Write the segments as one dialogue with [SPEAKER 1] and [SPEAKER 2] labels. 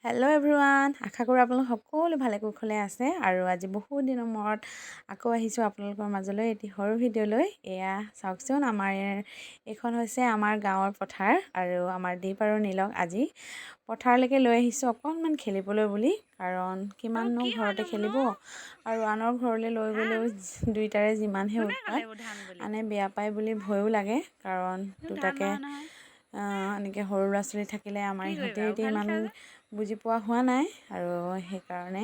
[SPEAKER 1] Hello' everyone, আশা কৰোঁ আপোনালোক সকলো ভালে কুশলে আছে আৰু আজি বহুত দিনৰ মূৰত আকৌ আহিছোঁ আপোনালোকৰ মাজলৈ এটি সৰু ভিডিঅ' লৈ। এয়া চাওকচোন, এইখন হৈছে আমাৰ গাঁৱৰ পথাৰ আৰু আমাৰ দীপ আৰু নীলক আজি পথাৰলৈকে লৈ আহিছোঁ অকণমান খেলিবলৈ বুলি, কাৰণ কিমাননো ঘৰতে খেলিব আৰু আনৰ ঘৰলৈ লৈ গ'লেও দুইটাৰে যিমানহে উৎপাত, আনে বেয়া পায় বুলি ভয়ো লাগে, কাৰণ দুটাকে এনেকৈ সৰু ল'ৰা ছোৱালী থাকিলে আমাৰ ইহঁতে এতিয়া ইমান বুজি পোৱা হোৱা নাই আৰু সেইকাৰণে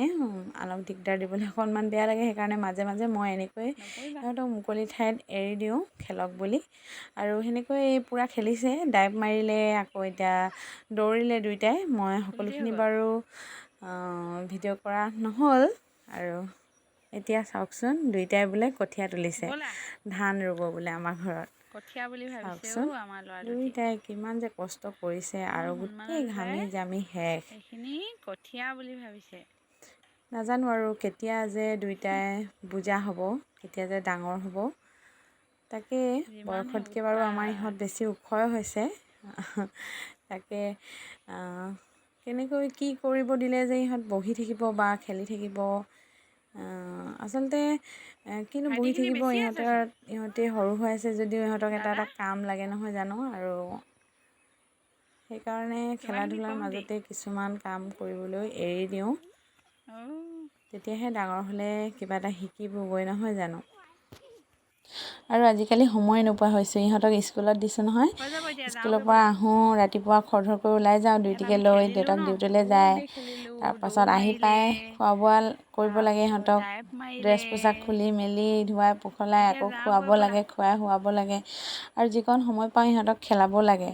[SPEAKER 1] আনক দিগদাৰ দিবলৈ অকণমান বেয়া লাগে। সেইকাৰণে মাজে মাজে মই এনেকৈ সিহঁতক মুকলি ঠাইত এৰি দিওঁ খেলক বুলি, আৰু সেনেকৈ পূৰা খেলিছে, ডাইভ মাৰিলে, আকৌ এতিয়া দৌৰিলে দুইটাই। মই সকলোখিনি বাৰু ভিডিঅ' কৰা নহ'ল। আৰু এতিয়া চাওকচোন, দুইটাই বোলে কঠীয়া তুলিছে, ধান ৰুব বোলে আমাৰ ঘৰত।
[SPEAKER 2] কঠীয়া বুলি ভাবিছে আমাৰ ল'ৰা
[SPEAKER 1] দুইটাই কিমান যে কষ্ট কৰিছে আৰু গোটেই ঘামি জামি শেষ।
[SPEAKER 2] এইখিনি কঠীয়া বুলি ভাবিছে।
[SPEAKER 1] নাজানো আৰু কেতিয়া যে দুইটাই বুজা হ'ব, কেতিয়া যে ডাঙৰ হ'ব। তাকে বয়সতকৈ বাৰু আমাৰ ইহঁত বেছি ওখই হৈছে। তাকে কেনেকৈ কি কৰিব দিলে যে ইহঁত বহি থাকিব বা খেলি থাকিব, আচলতে কিনো বহি থাকিব, ইহঁতে সৰু হৈ আছে যদিও ইহঁতক এটা এটা কাম লাগে নহয় জানো, আৰু সেইকাৰণে খেলা ধূলাৰ মাজতে কিছুমান কাম কৰিবলৈ এৰি দিওঁ, তেতিয়াহে ডাঙৰ হ'লে কিবা এটা শিকিবগৈ নহয় জানো। আৰু আজিকালি সময় নোপোৱা হৈছোঁ, ইহঁতক স্কুলত দিছোঁ নহয়। স্কুলৰ পৰা আহোঁ, ৰাতিপুৱা খৰধৰকৈ ওলাই যাওঁ দুইটিকে লৈ, দেউতাক ডিউটিলৈ যায়। তাৰপাছত আহি পাই খোৱা বোৱা কৰিব লাগে ইহঁতক, ড্ৰেছ পোছাক খুলি মেলি ধুৱাই পখলাই আকৌ খুৱাব লাগে, খুৱাই শুৱাব লাগে, আৰু যিকণ সময় পাওঁ ইহঁতক খেলাব লাগে,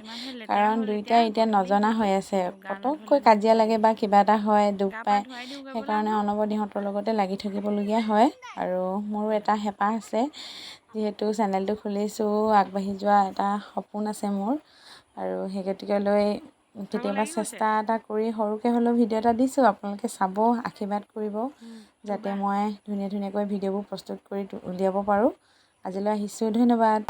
[SPEAKER 1] কাৰণ দুইটাই এতিয়া নজনা হৈ আছে। পটককৈ কাজিয়া লাগে বা কিবা এটা হয়, দুখ পায়, সেইকাৰণে অনবৰত ইহঁতৰ লগতে লাগি থাকিবলগীয়া হয়। আৰু মোৰো এটা হেঁপাহ আছে, যিহেতু চেনেলটো খুলিছোঁ, আগবাঢ়ি যোৱা এটা সপোন আছে মোৰ, আৰু সেই গতিকে লৈ কেতিয়াবা চেষ্টা এটা কৰি সৰুকৈ হ'লেও ভিডিঅ' এটা দিছোঁ। আপোনালোকে চাব, আশীৰ্বাদ কৰিব, যাতে মই ধুনীয়াকৈ ভিডিঅ'বোৰ প্ৰস্তুত কৰি উলিয়াব পাৰোঁ। আজিলৈ আহিছোঁ, ধন্যবাদ।